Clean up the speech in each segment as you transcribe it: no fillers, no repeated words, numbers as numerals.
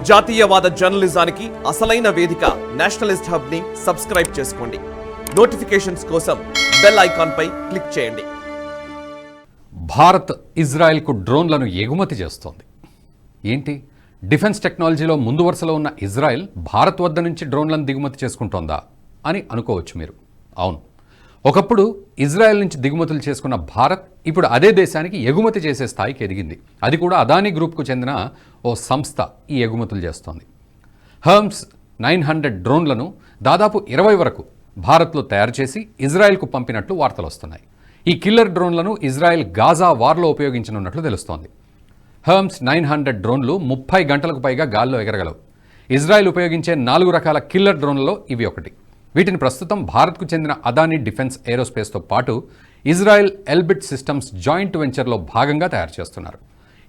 జాతీయవాద జర్నలిజానికి అసలైన వేదిక నేషనలిస్ట్ హబ్ ని సబ్స్క్రైబ్ చేసుకోండి. నోటిఫికేషన్స్ కోసం బెల్ ఐకాన్ పై క్లిక్ చేయండి. భారత్ ఇజ్రాయెల్కు డ్రోన్లను ఎగుమతి చేస్తోంది. ఏంటి, డిఫెన్స్ టెక్నాలజీలో ముందు వరుసలో ఉన్న ఇజ్రాయెల్ భారత్ వద్ద నుంచి డ్రోన్లను దిగుమతి చేసుకుంటోందా అని అనుకోవచ్చు మీరు. అవును, ఒకప్పుడు ఇజ్రాయెల్ నుంచి దిగుమతులు చేసుకున్న భారత్ ఇప్పుడు అదే దేశానికి ఎగుమతి చేసే స్థాయికి ఎదిగింది. అది కూడా అదానీ గ్రూప్కు చెందిన ఓ సంస్థ ఈ ఎగుమతులు చేస్తోంది. హర్మ్స్ 900 డ్రోన్లను దాదాపు 20 వరకు భారత్లో తయారు చేసి ఇజ్రాయెల్కు పంపినట్లు వార్తలు వస్తున్నాయి. ఈ కిల్లర్ డ్రోన్లను ఇజ్రాయెల్ గాజా వార్లో ఉపయోగించనున్నట్లు తెలుస్తోంది. హర్మ్స్ 900 డ్రోన్లు 30 గంటలకు పైగా గాల్లో ఎగరగలవు. ఇజ్రాయెల్ ఉపయోగించే 4 రకాల కిల్లర్ డ్రోన్లలో ఇవి ఒకటి. వీటిని ప్రస్తుతం భారత్కు చెందిన అదానీ డిఫెన్స్ ఏరోస్పేస్తో పాటు ఇజ్రాయెల్ ఎల్బిట్ సిస్టమ్స్ జాయింట్ వెంచర్లో భాగంగా తయారు చేస్తున్నారు.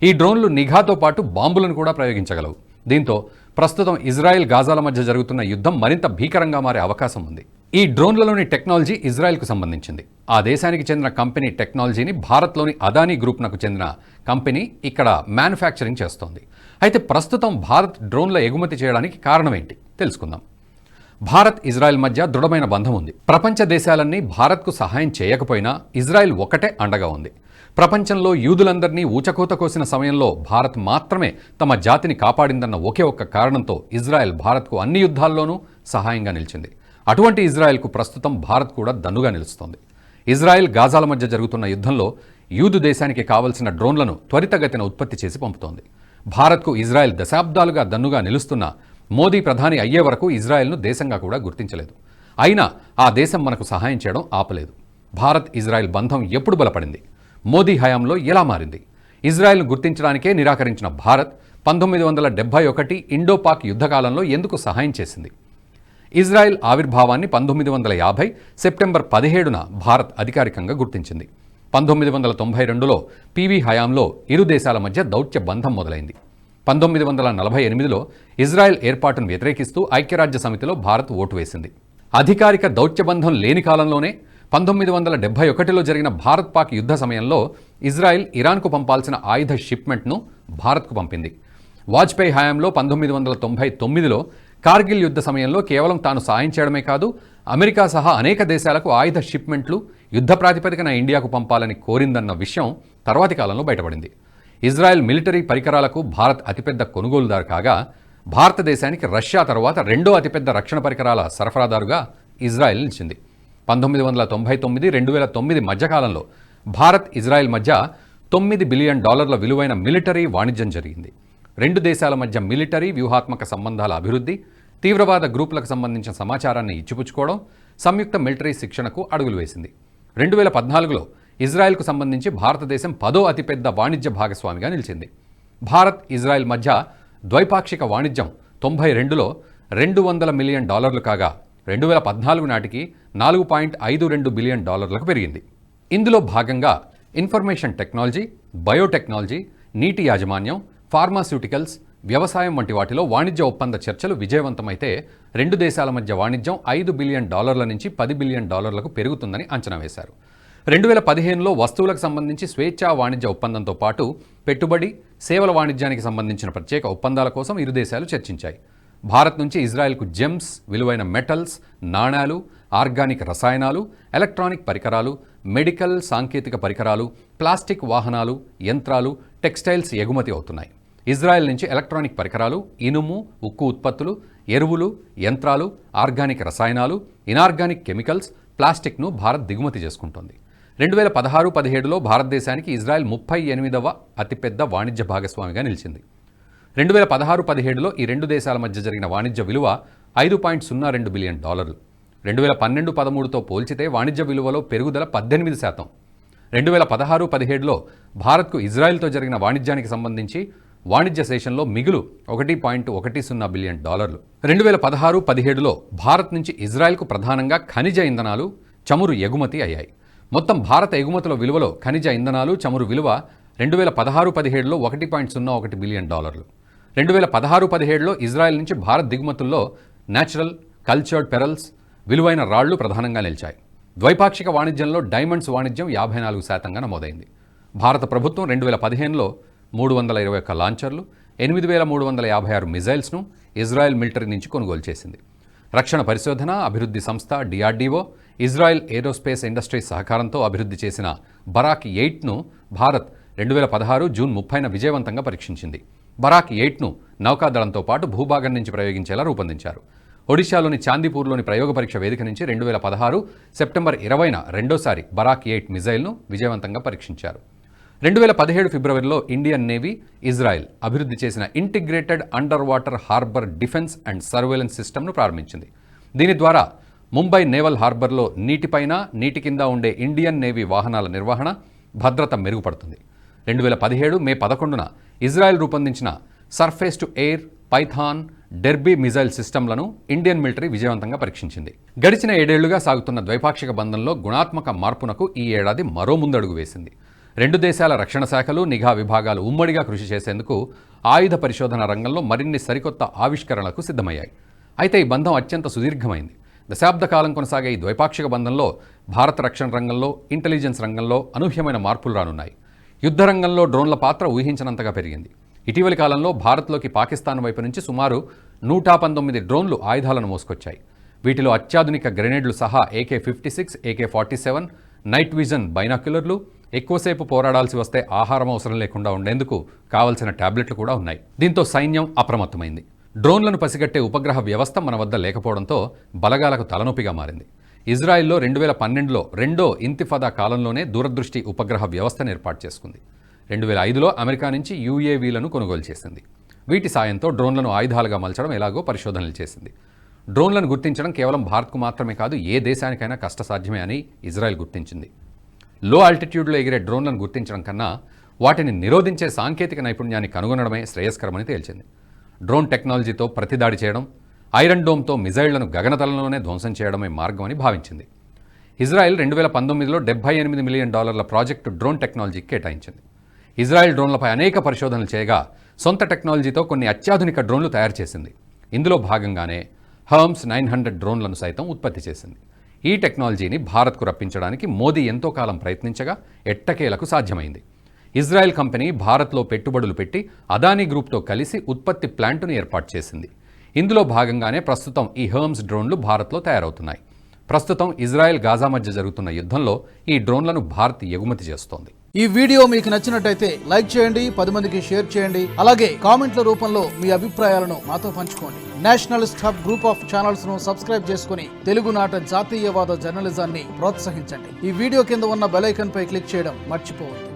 ఈ డ్రోన్లు నిఘాతో పాటు బాంబులను కూడా ప్రయోగించగలవు. దీంతో ప్రస్తుతం ఇజ్రాయెల్ గాజాల మధ్య జరుగుతున్న యుద్ధం మరింత భీకరంగా మారే అవకాశం ఉంది. ఈ డ్రోన్లలోని టెక్నాలజీ ఇజ్రాయెల్కు సంబంధించింది. ఆ దేశానికి చెందిన కంపెనీ టెక్నాలజీని భారత్లోని అదానీ గ్రూప్నకు చెందిన కంపెనీ ఇక్కడ మ్యానుఫ్యాక్చరింగ్ చేస్తోంది. అయితే ప్రస్తుతం భారత్ డ్రోన్ల ఎగుమతి చేయడానికి కారణం ఏంటి తెలుసుకుందాం. భారత్ ఇజ్రాయెల్ మధ్య దృఢమైన బంధం ఉంది. ప్రపంచ దేశాలన్నీ భారత్కు సహాయం చేయకపోయినా ఇజ్రాయెల్ ఒకటే అండగా ఉంది. ప్రపంచంలో యూదులందరినీ ఊచకోత కోసిన సమయంలో భారత్ మాత్రమే తమ జాతిని కాపాడిందన్న ఒకే ఒక్క కారణంతో ఇజ్రాయెల్ భారత్కు అన్ని యుద్ధాల్లోనూ సహాయంగా నిలిచింది. అటువంటి ఇజ్రాయెల్కు ప్రస్తుతం భారత్ కూడా దన్నుగా నిలుస్తోంది. ఇజ్రాయెల్ గాజాల మధ్య జరుగుతున్న యుద్ధంలో యూదు దేశానికి కావలసిన డ్రోన్లను త్వరితగతిన ఉత్పత్తి చేసి పంపుతోంది. భారత్కు ఇజ్రాయెల్ దశాబ్దాలుగా దన్నుగా నిలుస్తున్న మోదీ ప్రధాని అయ్యే వరకు ఇజ్రాయెల్ను దేశంగా కూడా గుర్తించలేదు. అయినా ఆ దేశం మనకు సహాయం చేయడం ఆపలేదు. భారత్ ఇజ్రాయెల్ బంధం ఎప్పుడు బలపడింది? మోదీ హయాంలో ఎలా మారింది? ఇజ్రాయెల్ను గుర్తించడానికే నిరాకరించిన భారత్ 1971 ఇండోపాక్ యుద్ధకాలంలో ఎందుకు సహాయం చేసింది? ఇజ్రాయెల్ ఆవిర్భావాన్ని 1950 సెప్టెంబర్ 17న భారత్ అధికారికంగా గుర్తించింది. 1992లో పివి హయాంలో ఇరు దేశాల మధ్య దౌత్య బంధం మొదలైంది. 1948లో ఇజ్రాయెల్ ఏర్పాటును వ్యతిరేకిస్తూ ఐక్యరాజ్య సమితిలో భారత్ ఓటు వేసింది. అధికారిక దౌత్యబంధం లేని కాలంలోనే 1971లో జరిగిన భారత్ పాక్ యుద్ధ సమయంలో ఇజ్రాయెల్ ఇరాన్కు పంపాల్సిన ఆయుధ షిప్మెంట్ను భారత్కు పంపింది. వాజ్పేయి హయాంలో 1999లో కార్గిల్ యుద్ధ సమయంలో కేవలం తాను సాయం చేయడమే కాదు, అమెరికా సహా అనేక దేశాలకు ఆయుధ షిప్మెంట్లు యుద్ధ ప్రాతిపదికన ఇండియాకు పంపాలని కోరిందన్న విషయం తర్వాతి కాలంలో బయటపడింది. ఇజ్రాయెల్ మిలిటరీ పరికరాలకు భారత్ అతిపెద్ద కొనుగోలుదారు కాగా, భారతదేశానికి రష్యా తర్వాత రెండో అతిపెద్ద రక్షణ పరికరాల సరఫరాదారుగా ఇజ్రాయెల్ నిలిచింది. 1999-2009 మధ్యకాలంలో భారత్ ఇజ్రాయెల్ మధ్య $9 బిలియన్ విలువైన మిలిటరీ వాణిజ్యం జరిగింది. రెండు దేశాల మధ్య మిలిటరీ వ్యూహాత్మక సంబంధాల అభివృద్ధి, తీవ్రవాద గ్రూపులకు సంబంధించిన సమాచారాన్ని ఇచ్చిపుచ్చుకోవడం, సంయుక్త మిలిటరీ శిక్షణకు అడుగులు వేసింది. 2014లో ఇజ్రాయెల్కు సంబంధించి భారతదేశం 10వ అతిపెద్ద వాణిజ్య భాగస్వామిగా నిలిచింది. భారత్ ఇజ్రాయెల్ మధ్య ద్వైపాక్షిక వాణిజ్యం 92లో $200 మిలియన్ కాగా 2014 నాటికి $4.52 బిలియన్ పెరిగింది. ఇందులో భాగంగా ఇన్ఫర్మేషన్ టెక్నాలజీ, బయోటెక్నాలజీ, నీటి యాజమాన్యం, ఫార్మాస్యూటికల్స్, వ్యవసాయం వంటి వాటిలో వాణిజ్య ఒప్పంద చర్చలు విజయవంతమైతే రెండు దేశాల మధ్య వాణిజ్యం $5 బిలియన్ నుంచి $10 బిలియన్ పెరుగుతుందని అంచనా వేశారు. 2015లో వస్తువులకు సంబంధించి స్వేచ్ఛా వాణిజ్య ఒప్పందంతో పాటు పెట్టుబడి, సేవల వాణిజ్యానికి సంబంధించిన ప్రత్యేక ఒప్పందాల కోసం ఇరు దేశాలు చర్చించాయి. భారత్ నుంచి ఇజ్రాయెల్కు జెమ్స్, విలువైన మెటల్స్, నాణాలు, ఆర్గానిక్ రసాయనాలు, ఎలక్ట్రానిక్ పరికరాలు, మెడికల్ సాంకేతిక పరికరాలు, ప్లాస్టిక్ వాహనాలు, యంత్రాలు, టెక్స్టైల్స్ ఎగుమతి అవుతున్నాయి. ఇజ్రాయెల్ నుంచి ఎలక్ట్రానిక్ పరికరాలు, ఇనుము, ఉక్కు ఉత్పత్తులు, ఎరువులు, యంత్రాలు, ఆర్గానిక్ రసాయనాలు, ఇనార్గానిక్ కెమికల్స్, ప్లాస్టిక్ను భారత్ దిగుమతి చేసుకుంటోంది. 2016-17లో భారతదేశానికి ఇజ్రాయెల్ 38వ అతిపెద్ద వాణిజ్య భాగస్వామిగా నిలిచింది. 2016-17లో ఈ రెండు దేశాల మధ్య జరిగిన వాణిజ్య విలువ $5.02 బిలియన్. 2012-13తో పోల్చితే వాణిజ్య విలువలో పెరుగుదల 18%. 2016-17లో భారత్కు ఇజ్రాయెల్తో జరిగిన వాణిజ్యానికి సంబంధించి వాణిజ్య సెషన్లో మిగులు $1.10 బిలియన్. 2016-17లో భారత్ నుంచి ఇజ్రాయెల్కు ప్రధానంగా ఖనిజ ఇంధనాలు, చమురు ఎగుమతి అయ్యాయి. మొత్తం భారత ఎగుమతుల విలువలో ఖనిజ ఇంధనాలు, చమురు విలువ 2016-17లో $1.01 బిలియన్. 2016-17లో ఇజ్రాయెల్ నుంచి భారత్ దిగుమతుల్లో నేచురల్, కల్చర్డ్ పెరల్స్, విలువైన రాళ్లు ప్రధానంగా నిలిచాయి. ద్వైపాక్షిక వాణిజ్యంలో డైమండ్స్ వాణిజ్యం 54%గా నమోదైంది. భారత ప్రభుత్వం 2015లో 321 లాంచర్లు, 8,356 మిజైల్స్ను ఇజ్రాయెల్ మిలిటరీ నుంచి కొనుగోలు చేసింది. రక్షణ పరిశోధన అభివృద్ధి సంస్థ డిఆర్డీఓ, ఇజ్రాయెల్ ఏరోస్పేస్ ఇండస్ట్రీస్ సహకారంతో అభివృద్ధి చేసిన బరాక్ 8ను భారత్ 2016 జూన్ 30న విజయవంతంగా పరీక్షించింది. బరాక్ 8ను నౌకాదళంతో పాటు భూభాగం నుంచి ప్రయోగించేలా రూపొందించారు. ఒడిశాలోని చాందీపూర్లోని ప్రయోగ పరీక్ష వేదిక నుంచి 2016 సెప్టెంబర్ 20న రెండోసారి బరాక్ 8 మిజైల్ను విజయవంతంగా పరీక్షించారు. 2017 ఫిబ్రవరిలో ఇండియన్ నేవీ, ఇజ్రాయెల్ అభివృద్ధి చేసిన integrated under water harbour defence and surveillance సిస్టమ్ను ప్రారంభించింది. దీని ద్వారా ముంబై నేవల్ హార్బర్లో నీటిపైన, నీటి కింద ఉండే ఇండియన్ నేవీ వాహనాల నిర్వహణ, భద్రత మెరుగుపడుతుంది. 2017 మే 11న ఇజ్రాయెల్ రూపొందించిన surface to air, Python, Derby missile సిస్టమ్లను ఇండియన్ మిలిటరీ విజయవంతంగా పరీక్షించింది. గడిచిన 7 ఏళ్లుగా సాగుతున్న ద్వైపాక్షిక బంధంలో గుణాత్మక మార్పునకు ఈ ఏడాది మరో ముందడుగు వేసింది. రెండు దేశాల రక్షణ శాఖలు, నిఘా విభాగాలు ఉమ్మడిగా కృషి చేసేందుకు ఆయుధ పరిశోధన రంగంలో మరిన్ని సరికొత్త ఆవిష్కరణలకు సిద్ధమయ్యాయి. అయితే ఈ బంధం అత్యంత సుదీర్ఘమైంది. దశాబ్ద కాలం కొనసాగే ఈ ద్వైపాక్షిక బంధంలో భారత రక్షణ రంగంలో, ఇంటెలిజెన్స్ రంగంలో అనూహ్యమైన మార్పులు రానున్నాయి. యుద్ధ రంగంలో డ్రోన్ల పాత్ర ఊహించనంతగా పెరిగింది. ఇటీవలి కాలంలో భారత్లోకి పాకిస్తాన్ వైపు నుంచి సుమారు 119 డ్రోన్లు ఆయుధాలను మోసుకొచ్చాయి. వీటిలో అత్యాధునిక గ్రెనేడ్లు సహా AK-56, AK-47, నైట్ విజన్ బైనాక్యులర్లు, ఎక్కువసేపు పోరాడాల్సి వస్తే ఆహారం అవసరం లేకుండా ఉండేందుకు కావలసిన టాబ్లెట్లు కూడా ఉన్నాయి. దీంతో సైన్యం అప్రమత్తమైంది. డ్రోన్లను పసిగట్టే ఉపగ్రహ వ్యవస్థ మన వద్ద లేకపోవడంతో బలగాలకు తలనొప్పిగా మారింది. ఇజ్రాయెల్లో 2012లో రెండో ఇంతిఫాదా కాలంలోనే దూరదృష్టి ఉపగ్రహ వ్యవస్థను ఏర్పాటు చేసుకుంది. 2005లో అమెరికా నుంచి UAVలను కొనుగోలు చేసింది. వీటి సాయంతో డ్రోన్లను ఆయుధాలుగా మలచడం ఎలాగో పరిశోధనలు చేసింది. డ్రోన్లను గుర్తించడం కేవలం భారత్కు మాత్రమే కాదు, ఏ దేశానికైనా కష్టసాధ్యమే అని ఇజ్రాయెల్ గుర్తించింది. లో ఆల్టిట్యూడ్లో ఎగిరే డ్రోన్లను గుర్తించడం కన్నా వాటిని నిరోధించే సాంకేతిక నైపుణ్యాన్ని కనుగొనడమే శ్రేయస్కరమని తేల్చింది. డ్రోన్ టెక్నాలజీతో ప్రతిదాడి చేయడం, ఐరన్ డోమ్తో మిజైళ్లను గగనతలంలోనే ధ్వంసం చేయడమే మార్గమని భావించింది. ఇజ్రాయెల్ 2019లో $78 మిలియన్ ప్రాజెక్టు డ్రోన్ టెక్నాలజీకి కేటాయించింది. ఇజ్రాయెల్ డ్రోన్లపై అనేక పరిశోధనలు చేయగా సొంత టెక్నాలజీతో కొన్ని అత్యాధునిక డ్రోన్లు తయారు చేసింది. ఇందులో భాగంగానే హర్మ్స్ 900 డ్రోన్లను సైతం ఉత్పత్తి చేసింది. ఈ టెక్నాలజీని భారత్కు రప్పించడానికి మోదీ ఎంతో కాలం ప్రయత్నించగా ఎట్టకేలకు సాధ్యమైంది. ఇజ్రాయెల్ కంపెనీ భారత్లో పెట్టుబడులు పెట్టి అదానీ గ్రూప్తో కలిసి ఉత్పత్తి ప్లాంటును ఏర్పాటు చేసింది. ఇందులో భాగంగానే ప్రస్తుతం ఈ హర్మ్స్ డ్రోన్లు భారత్లో తయారవుతున్నాయి. ప్రస్తుతం ఇజ్రాయెల్ గాజా మధ్య జరుగుతున్న యుద్ధంలో ఈ డ్రోన్లను భారత్ ఎగుమతి చేస్తోంది. ఈ వీడియో మీకు నచ్చినట్టయితే లైక్ చేయండి, 10 మందికి షేర్ చేయండి. అలాగే కామెంట్ల రూపంలో మీ అభిప్రాయాలను మాతో పంచుకోండి. Nationalist hub group of channels ను సబ్స్క్రైబ్ చేసుకుని తెలుగునాట జాతీయవాద జర్నలిజాన్ని ప్రోత్సహించండి. ఈ వీడియో కింద ఉన్న బెల్ ఐకాన్ పై క్లిక్ చేయడం మర్చిపోవద్దు.